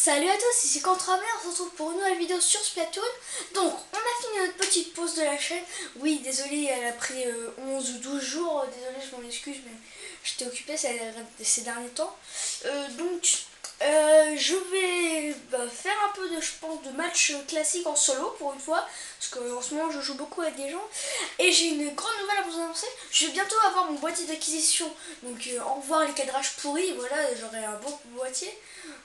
Salut à tous, ici Contramer, on se retrouve pour une nouvelle vidéo sur Splatoon. Donc, on a fini notre petite pause de la chaîne. Oui, désolé, elle a pris 11 ou 12 jours. Désolé, je m'en excuse, mais j'étais occupée ces derniers temps. Je vais faire un peu je pense, de match classique en solo pour une fois. Parce qu'en ce moment, je joue beaucoup avec des gens. Et j'ai une grande nouvelle à vous annoncer. Je vais bientôt avoir mon boîtier d'acquisition. Donc, au revoir les cadrages pourris. Voilà, j'aurai un bon boîtier.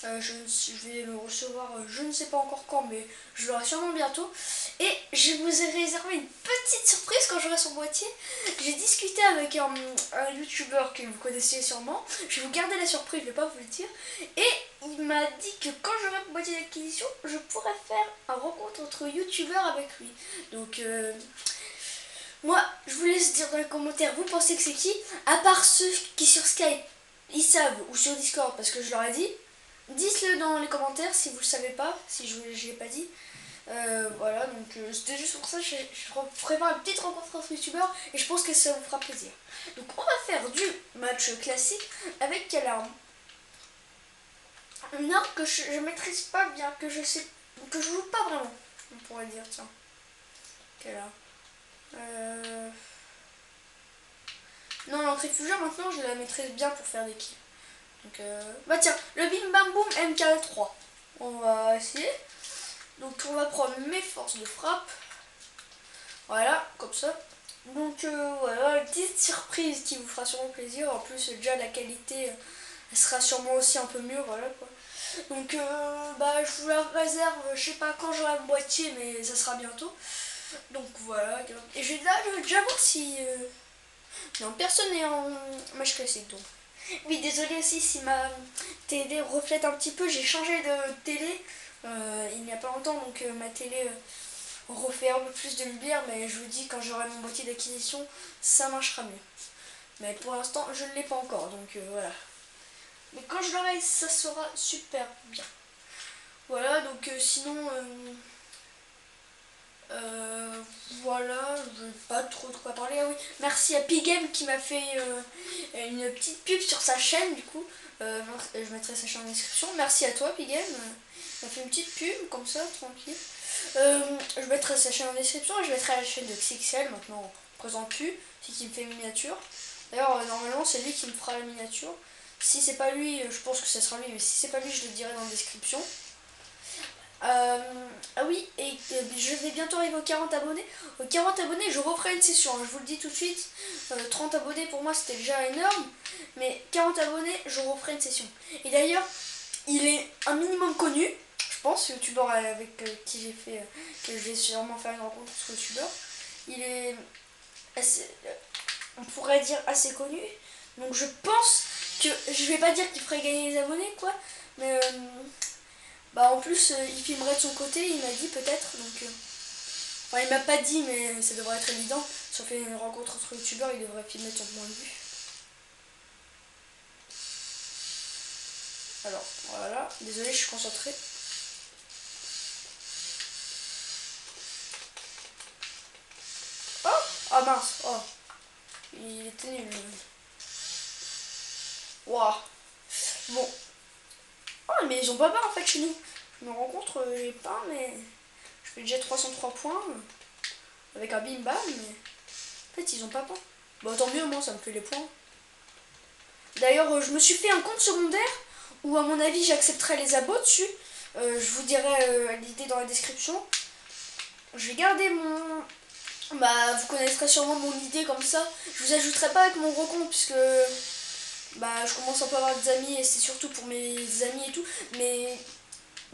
Je vais le recevoir, je ne sais pas encore quand, mais je l'aurai sûrement bientôt. Et je vous ai réservé une petite surprise quand j'aurai son boîtier. J'ai discuté avec un youtubeur que vous connaissez sûrement. Je vais vous garder la surprise, je ne vais pas vous le dire. Et il m'a dit que quand j'aurai mon boîtier d'acquisition, je pourrais faire un rencontre entre youtubeurs avec lui. Donc, moi, je vous laisse dire dans les commentaires, vous pensez que c'est qui? À part ceux qui sur Skype, ils savent, ou sur Discord, parce que je leur ai dit. Dites-le dans les commentaires si vous ne le savez pas, si je ne l'ai pas dit. Voilà, donc c'était juste pour ça que je prépare une petite rencontre entre youtubeurs et je pense que ça vous fera plaisir. Donc on va faire du match classique avec quelle arme? Une arme que je maîtrise pas bien, que je joue pas vraiment, on pourrait dire, tiens. Quelle arme Non, l'entrée-fugeur maintenant je la maîtrise bien pour faire des kills. Donc, bah tiens, le Bim Bam Boom MK3. On va essayer. Donc on va prendre mes forces de frappe. Voilà, comme ça. Donc voilà, une petite surprise qui vous fera sûrement plaisir. En plus, déjà la qualité, elle sera sûrement aussi un peu mieux, voilà quoi. Donc bah je vous la réserve, je sais pas quand j'aurai mon boîtier, mais ça sera bientôt. Donc voilà. Et je vais déjà voir si... Non, personne n'est en match classique donc. Oui, désolé aussi si ma télé reflète un petit peu. J'ai changé de télé il n'y a pas longtemps, donc ma télé refait un peu plus de lumière. Mais je vous dis, quand j'aurai mon boîtier d'acquisition, ça marchera mieux. Mais pour l'instant, je ne l'ai pas encore, donc voilà. Mais quand je l'aurai, ça sera super bien. Voilà, donc sinon... voilà, je n'ai pas trop de quoi parler. Ah oui, merci à Pigame qui m'a fait une petite pub sur sa chaîne, du coup. Je mettrai sa chaîne en description. Merci à toi, Pigame. Il m'a fait une petite pub, comme ça, tranquille. Je mettrai sa chaîne en description et je mettrai la chaîne de XXL, maintenant on ne présente plus, c'est qui me fait une miniature. D'ailleurs, normalement, c'est lui qui me fera la miniature. Si c'est pas lui, je pense que ce sera lui, mais si c'est pas lui, je le dirai dans la description. Ah oui, et je vais bientôt arriver aux 40 abonnés. Aux 40 abonnés, je referai une session, hein, je vous le dis tout de suite. 30 abonnés pour moi, c'était déjà énorme. Mais 40 abonnés, je referai une session. Et d'ailleurs, il est un minimum connu. Je pense, youtubeur avec qui j'ai fait, que je vais sûrement faire une rencontre sur youtubeur. Il est assez, on pourrait dire assez connu. Donc je pense que, je vais pas dire qu'il ferait gagner les abonnés, quoi. Mais... bah en plus il filmerait de son côté, il m'a dit peut-être, donc enfin il m'a pas dit mais ça devrait être évident. Si on fait une rencontre entre youtubeurs, il devrait filmer de son point de vue. Alors voilà, désolé, je suis concentrée. Oh, ah mince, oh, il était nul. Waouh. Bon. Oh mais ils ont pas en fait chez nous. Je me rends compte, j'ai pas, mais je fais déjà 303 points avec un bim bam, mais en fait ils ont pas. Bon tant mieux, moi ça me fait les points. D'ailleurs je me suis fait un compte secondaire où à mon avis j'accepterai les abos dessus. Je vous dirai l'idée dans la description. Je vais garder mon... Bah vous connaîtrez sûrement mon idée comme ça. Je vous ajouterai pas avec mon gros compte puisque... Bah je commence un peu à avoir des amis et c'est surtout pour mes amis et tout. Mais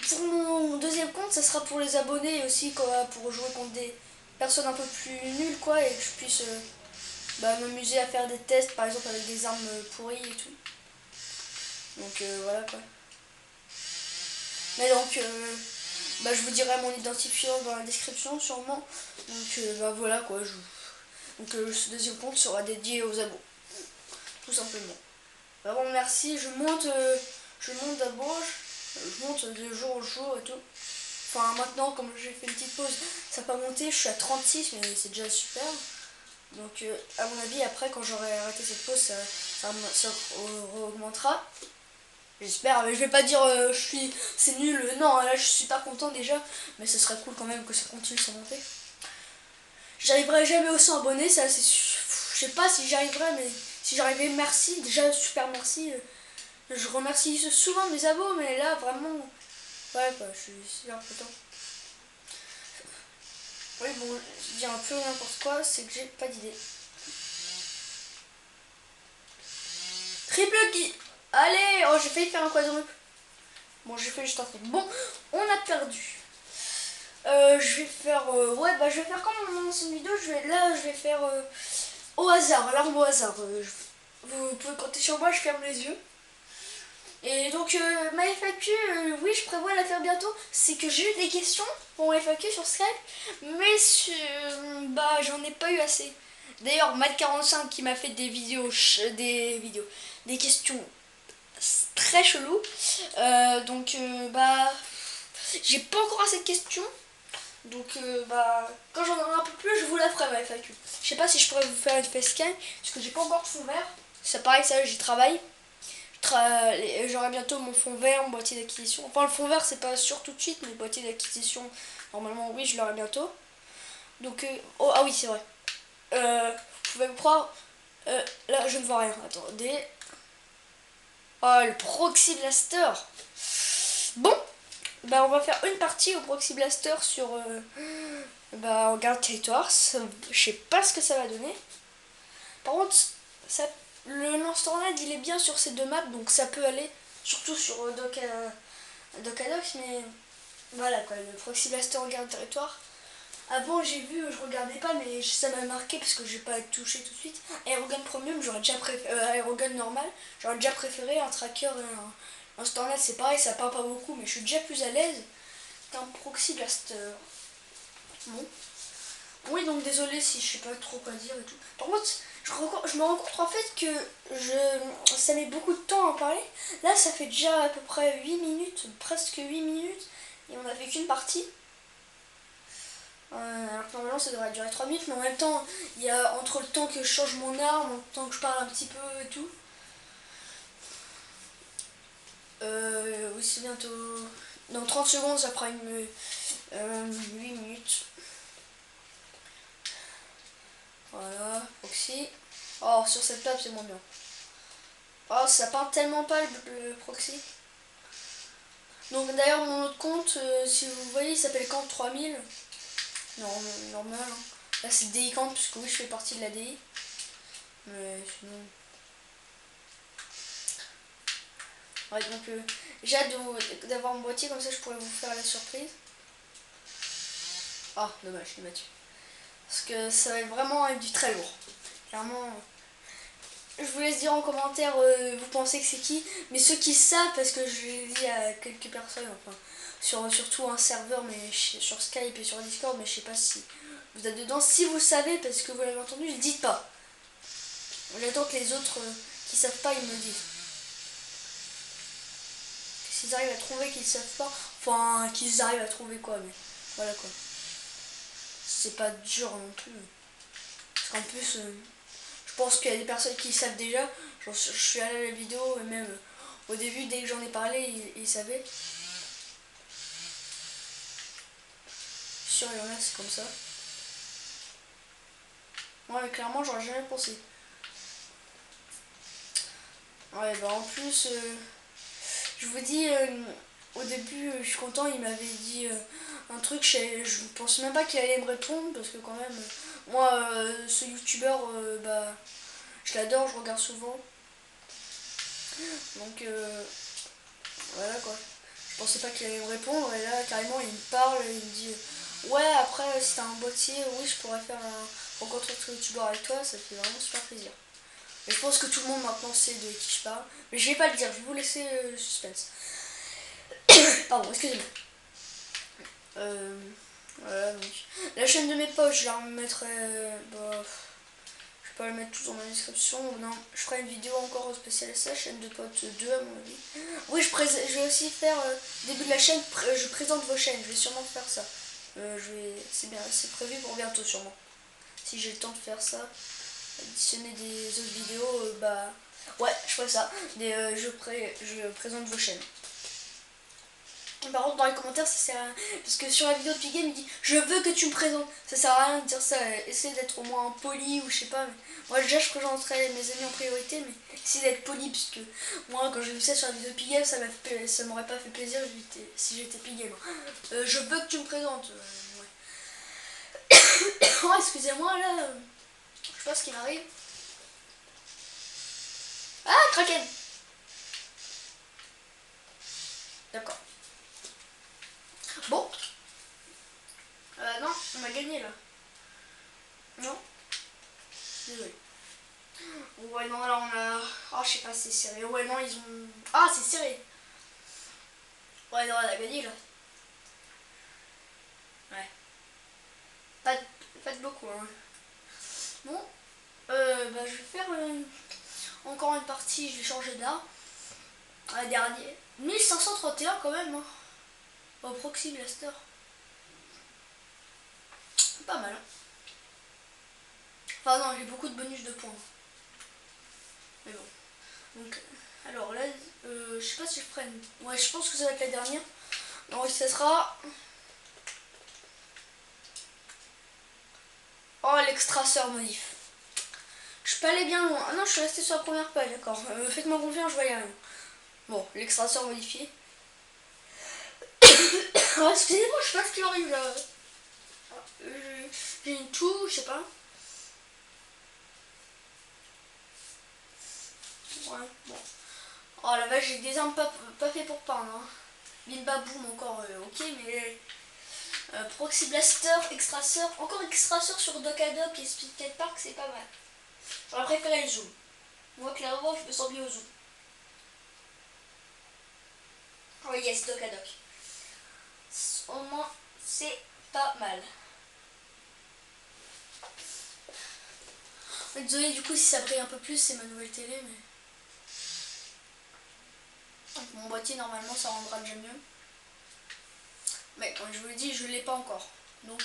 pour mon deuxième compte, ça sera pour les abonnés et aussi quoi, pour jouer contre des personnes un peu plus nulles quoi, et que je puisse m'amuser à faire des tests par exemple avec des armes pourries et tout. Donc voilà quoi. Mais donc je vous dirai mon identifiant dans la description sûrement. Donc voilà quoi. Donc ce deuxième compte sera dédié aux abos. Tout simplement. Bah bon merci, je monte d'abord, je monte de jour au jour et tout. Enfin maintenant comme j'ai fait une petite pause, ça n'a pas monté, je suis à 36 mais c'est déjà super. Donc à mon avis après quand j'aurai arrêté cette pause ça augmentera. J'espère, mais je vais pas dire c'est nul, non, là je suis pas content déjà, mais ce serait cool quand même que ça continue à monter. J'arriverai jamais aux 100 abonnés, ça c'est sûr. Je sais pas si j'y arriverai, mais si j'arrivais, merci, déjà super merci. Je remercie souvent mes abos, mais là vraiment, ouais quoi, je suis super content. Oui bon, je dis un peu n'importe quoi, c'est que j'ai pas d'idée. Triple qui. Allez, oh j'ai failli faire un quadruple. Bon j'ai fait juste un truc. Bon, on a perdu. Je vais faire ouais bah je vais faire comme dans mon ancienne vidéo, je vais faire au hasard, l'arme au hasard. Vous pouvez compter sur moi, je ferme les yeux. Et donc ma FAQ, oui je prévois la faire bientôt. C'est que j'ai eu des questions pour ma FAQ sur Skype, mais bah j'en ai pas eu assez. D'ailleurs Matt45 qui m'a fait des questions très cheloues. Donc bah j'ai pas encore assez de questions. Donc bah quand j'en aurai un peu plus je vous la ferai ma FAQ. Je sais pas si je pourrais vous faire une facecam parce que j'ai pas encore de fond vert. Ça pareil ça j'y travaille. J'aurai bientôt mon fond vert, mon boîtier d'acquisition. Enfin le fond vert c'est pas sûr tout de suite mais le boîtier d'acquisition normalement oui je l'aurai bientôt. Donc oh ah oui c'est vrai. Vous pouvez me croire. Là je ne vois rien. Attendez. Oh le Proxy Blaster. Bon bah on va faire une partie au Proxy Blaster sur bah, on regarde Territoires. Je sais pas ce que ça va donner. Par contre, ça, le lance-tornade il est bien sur ces deux maps, donc ça peut aller. Surtout sur Docadox, mais voilà quoi, le Proxy Blaster en garde territoire. Avant j'ai vu, je regardais pas, mais ça m'a marqué parce que je vais pas être touché tout de suite. Aerogun Premium, j'aurais déjà préféré. Aerogun normal, j'aurais déjà préféré un tracker et un lance-tornade, c'est pareil, ça part pas beaucoup, mais je suis déjà plus à l'aise qu'un Proxy Blaster. Bon. Oui, donc désolé si je sais pas trop quoi dire et tout. Par contre, je me rends compte en fait que ça met beaucoup de temps à en parler. Là, ça fait déjà à peu près 8 minutes, presque 8 minutes, et on a fait qu'une partie. Alors que normalement, ça devrait durer 3 minutes, mais en même temps, il y a entre le temps que je change mon arme, le temps que je parle un petit peu et tout. Oui, c'est bientôt. Dans 30 secondes, ça fera 8 minutes. Voilà, proxy. Oh, sur cette table, c'est moins bien. Oh, ça part tellement pas le proxy. Donc d'ailleurs, mon autre compte, si vous voyez, il s'appelle Camp 3000. Non, normal. Hein. Là, c'est DI Camp, puisque oui, je fais partie de la DI. Mais sinon. Ouais, donc j'ai hâte d'avoir mon boîtier, comme ça je pourrais vous faire la surprise. Ah, dommage, je l'ai battu. Parce que ça va être vraiment être du très lourd. Clairement. Je vous laisse dire en commentaire vous pensez que c'est qui. Mais ceux qui savent, parce que je l'ai dit à quelques personnes, enfin, surtout un serveur, mais sur Skype et sur Discord, mais je sais pas si vous êtes dedans. Si vous savez, parce que vous l'avez entendu, ne dites pas. J'attends que les autres qui savent pas, ils me disent. S'ils arrivent à trouver qu'ils savent pas, enfin, qu'ils arrivent à trouver quoi, mais voilà quoi. C'est pas dur non plus. Parce qu'en plus, je pense qu'il y a des personnes qui savent déjà. Je suis allé à la vidéo et même au début, dès que j'en ai parlé, ils savaient. Sûr, il y en a, c'est comme ça. Ouais, mais clairement, j'aurais jamais pensé. Ouais, bah en plus, je vous dis, au début, je suis content, il m'avait dit un truc, je pense même pas qu'il allait me répondre, parce que quand même, moi, ce youtubeur, bah, je l'adore, je regarde souvent. Donc, voilà quoi. Je pensais pas qu'il allait me répondre, et là, carrément, il me parle, et il me dit, ouais, après, si t'as un boîtier, oui, je pourrais faire un rencontre de youtubeur avec toi, ça fait vraiment super plaisir. Et je pense que tout le monde maintenant sait de qui je parle. Mais je vais pas le dire, je vais vous laisser le suspense. Pardon, excusez-moi. Voilà, donc. La chaîne de mes potes, je la remettrai. Bah, je vais pas la mettre tout dans ma description. Non, je ferai une vidéo encore spéciale à ça, chaîne de potes 2 à mon avis. Oui, je vais aussi faire début de la chaîne, je présente vos chaînes, je vais sûrement faire ça. C'est prévu pour bientôt sûrement. Si j'ai le temps de faire ça, additionner des autres vidéos, bah Ouais, je ferai ça. Je présente vos chaînes. Par contre, dans les commentaires, ça sert à rien. Parce que sur la vidéo de Pigame, il dit je veux que tu me présentes. Ça sert à rien de dire ça. Essaye d'être au moins poli ou je sais pas. Mais... Moi, déjà, je présenterai mes amis en priorité, mais essaye d'être poli. Parce que moi, quand j'ai vu ça sur la vidéo de Pigame, ça m'aurait pas fait plaisir si j'étais Pigame. Je veux que tu me présentes. Ouais. Oh, excusez-moi, là. Je sais pas ce qui m'arrive. Ah, Kraken. D'accord. Bon. Non, on a gagné là. Non. Désolé. Ouais, non, là on a. Oh, je sais pas, c'est serré. Ouais, non, ils ont. Ah, c'est serré. Ouais, non, on a gagné là. Ouais. Pas, pas de beaucoup, hein. Bon, bah, je vais faire encore une partie. Je vais changer d'art. La dernière. 1531 quand même, hein. Au Proxy Blaster. Pas mal. Hein. Enfin, non, j'ai beaucoup de bonus de points. Mais bon. Donc, alors là, je sais pas si je prenne. Ouais, je pense que ça va être la dernière. Donc, ça sera. Oh, l'extraceur modif. Je peux aller bien loin. Ah non, je suis restée sur la première page, d'accord. Faites-moi confiance, je vois rien. Bon, l'extraceur modifié. Oh, excusez-moi, je sais pas ce qui m'arrive là. J'ai une toux, je sais pas. Ouais, bon. Oh la vache, j'ai des armes pas fait pour peindre. Hein. Bimba boom encore, ok, mais. Proxy Blaster, extraceur. Encore extraceur sur Doc et Speed Park, c'est pas mal. J'aurais préféré le zoom. Moi, clairement, je me sens bien au zoom. Oh yes, Doc. Au moins, c'est pas mal. Désolé du coup si ça brille un peu plus, c'est ma nouvelle télé, mais. Donc, mon boîtier normalement ça rendra déjà mieux. Mais comme je vous l'ai dit, je l'ai pas encore. Donc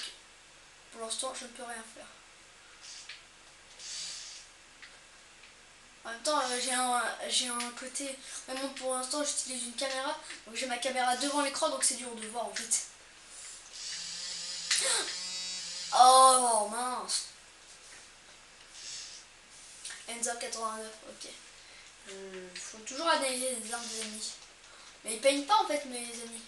pour l'instant je ne peux rien faire. En même temps j'ai un côté. Même pour l'instant j'utilise une caméra. Donc j'ai ma caméra devant l'écran donc c'est dur de voir en fait. Oh mince. Enzo 89, ok. Faut toujours analyser les armes des amis. Mais ils peignent pas en fait mes amis.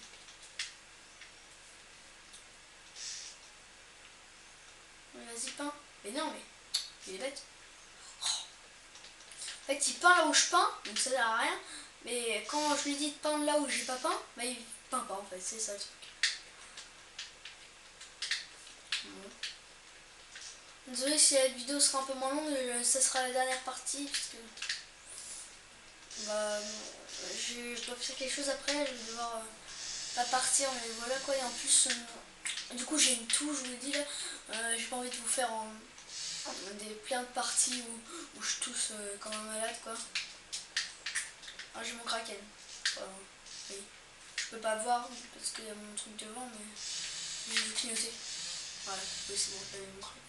Vas-y peins. Mais non mais. Il est bête. En fait il peint là où je peins, donc ça sert à rien. Mais quand je lui dis de peindre là où j'ai pas peint, bah il peint pas en fait, c'est ça le truc. Bon. Désolé si la vidéo sera un peu moins longue, ça sera la dernière partie parce que bah je dois faire quelque chose après, je vais devoir pas partir mais voilà quoi et en plus du coup j'ai une toux, je vous le dis là, j'ai pas envie de vous faire plein de parties où je tousse comme un malade quoi. Ah j'ai mon kraken. Oui. Je peux pas voir parce qu'il y a mon truc devant mais j'ai dû clignoter. Voilà, oui c'est bon, j'avais mon kraken.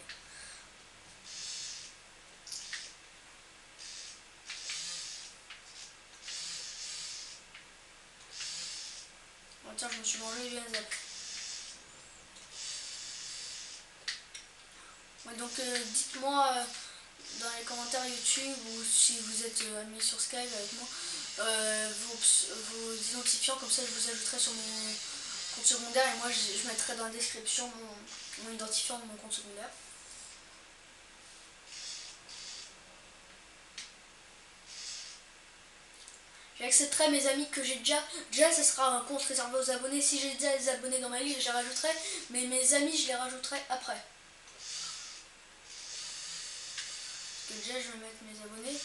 Oh, tiens, je me suis mangé bien zap. Ouais, donc dites-moi dans les commentaires YouTube ou si vous êtes amis sur Skype avec moi vos identifiants, comme ça je vous ajouterai sur mon compte secondaire et moi je mettrai dans la description mon identifiant de mon compte secondaire. J'accepterai mes amis que j'ai déjà ça sera un compte réservé aux abonnés. Si j'ai déjà des abonnés dans ma liste je les rajouterai, mais mes amis je les rajouterai après. Parce que déjà je vais mettre mes abonnés.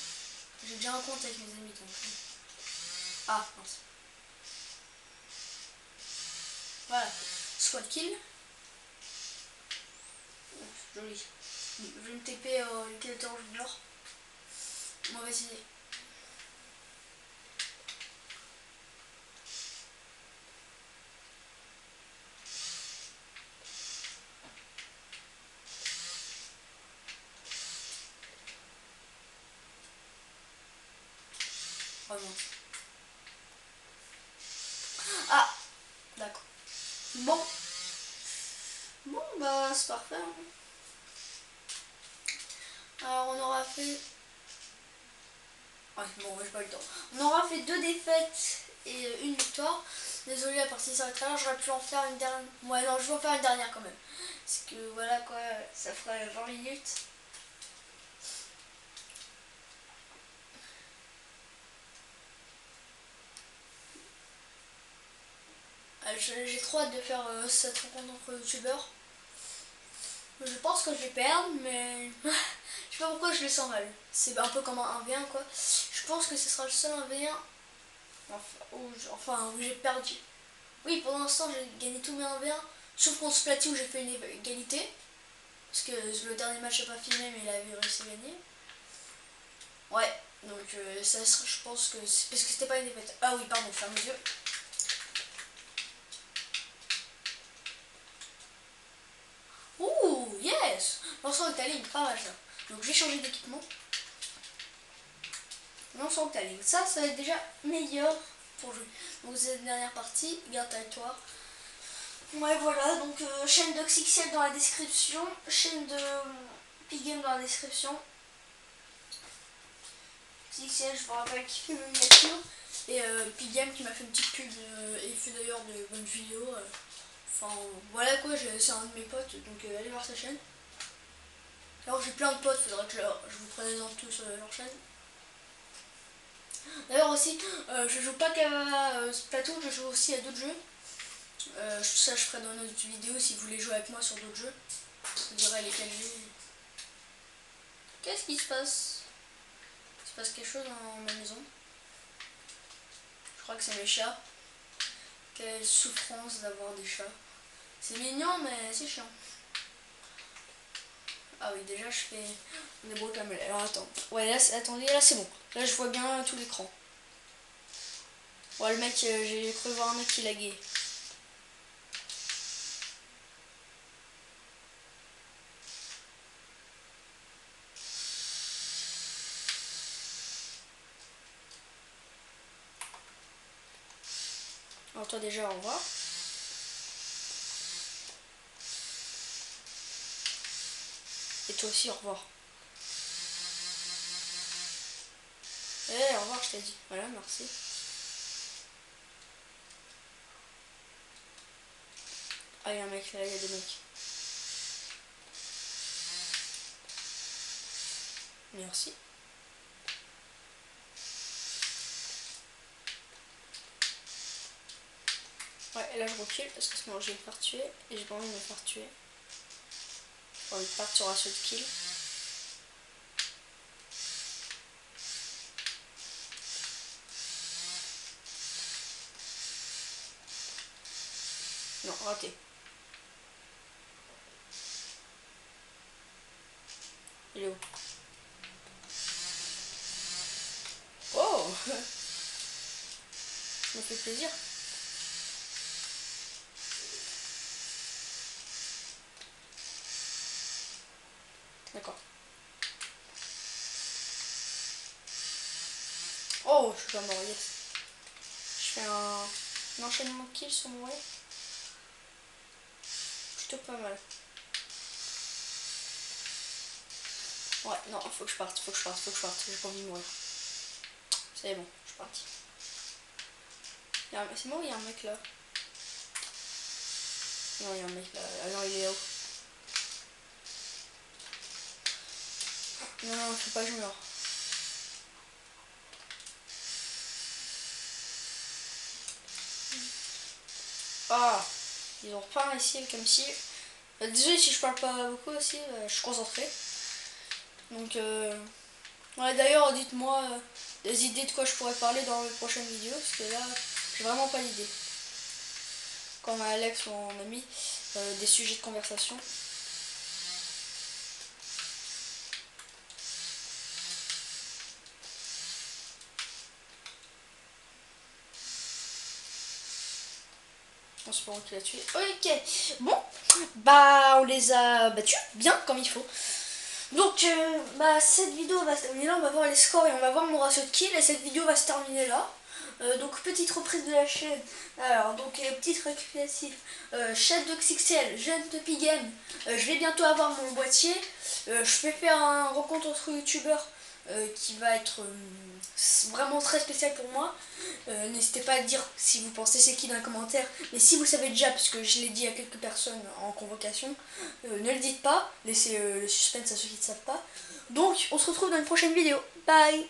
J'ai déjà un compte avec mes amis donc. Ah mince. Voilà. Squad kill. Joli. Je vais me TP au liquidateur junior. Mauvaise idée. Oh non. Ah, d'accord. Bon. Bon, bah c'est parfait. Hein. Alors on aura fait... Ouais, bon, j'ai pas eu le temps. On aura fait 2 défaites et une victoire. Désolé, la partie s'arrêtera là. J'aurais pu en faire une dernière. Ouais, non, je vais en faire une dernière quand même. Parce que voilà quoi, ça ferait 20 minutes. J'ai trop hâte de faire cette rencontre entre youtubeurs. Je pense que je vais perdre, mais je sais pas pourquoi je le sens mal. C'est un peu comme un 1v1 quoi. Je pense que ce sera le seul 1v1 enfin, où j'ai perdu. Oui, pour l'instant j'ai gagné tous mes 1v1, sauf contre Splaty où j'ai fait une égalité. Parce que le dernier match n'a pas filmé, mais il avait réussi à gagner. Ouais, donc ça sera, je pense que c'est parce que c'était pas une défaite. Ah oui, pardon, ferme les yeux. Ouh, yes! Lanceur Octaling, pas mal ça. Donc j'ai changé d'équipement. Lanceur Octaling, ça va être déjà meilleur pour jouer. Donc cette dernière partie, garde territoire. Ouais, voilà, donc chaîne d'Oxyxel dans la description, chaîne de Pigame dans la description. Oxyxel, je vous rappelle, qui fait mes miniatures. Et Pigame qui m'a fait une petite pub et fait d'ailleurs de bonnes vidéos. Enfin, voilà quoi, c'est un de mes potes, donc allez voir sa chaîne. Alors j'ai plein de potes, faudrait que je vous présente tous leur chaîne. D'ailleurs aussi, je joue pas qu'à Splatoon, je joue aussi à d'autres jeux. Ça je ferai dans une autre vidéo si vous voulez jouer avec moi sur d'autres jeux. Vous direz lesquels jeux. Qu'est-ce qui se passe? Il se passe quelque chose dans ma maison. Je crois que c'est mes chats. Quelle souffrance d'avoir des chats. C'est mignon mais c'est chiant. Ah oui, déjà je fais des bruits comme... Alors attends. Ouais, là, attendez, là c'est bon. Là je vois bien tout l'écran. Ouais, le mec, j'ai cru voir un mec qui laguait. Alors toi déjà, au revoir. Et toi aussi, au revoir. Au revoir, je t'ai dit. Voilà, merci. Ah, il y a un mec, là, il y a des mecs. Merci. Ouais, et là je recule parce que sinon je vais me faire tuer. Et j'ai pas envie de me faire tuer. J'ai envie de partir à ce de kill. Non, raté. Il est où? Oh! Ça me fait plaisir. D'accord. Oh, je suis pas mort, yes. Je fais un enchaînement de kills sur mon way. Plutôt pas mal. Ouais, non, faut que je parte, faut que je parte, faut que je parte. J'ai pas envie de mourir. C'est bon, je suis parti. C'est moi ou il y a un mec là? Non, il y a un mec là. Ah non, il est là-haut. Non, non, faut pas que je meure. Ah, ils ont pas réussi comme si... désolé si je parle pas beaucoup aussi, je suis concentrée. Donc, ouais, d'ailleurs, dites-moi des idées de quoi je pourrais parler dans les prochaines vidéos, parce que là, j'ai vraiment pas d'idée. Comme Alex, mon ami, des sujets de conversation. En espérant qu'il a tué. Ok, bon, bah on les a battus bien comme il faut. Donc cette vidéo va se terminer là, on va voir les scores et on va voir mon ratio de kills et cette vidéo va se terminer là. Donc petite reprise de la chaîne. Alors donc petite récapitulative. Chaîne de XXL, jeune de Pigame. Je vais bientôt avoir mon boîtier. Je vais faire un rencontre entre youtubeurs qui va être vraiment très spécial pour moi. N'hésitez pas à dire si vous pensez c'est qui dans les commentaires. Mais si vous savez déjà, parce que je l'ai dit à quelques personnes en convocation, ne le dites pas. Laissez le suspense à ceux qui ne savent pas. Donc on se retrouve dans une prochaine vidéo. Bye.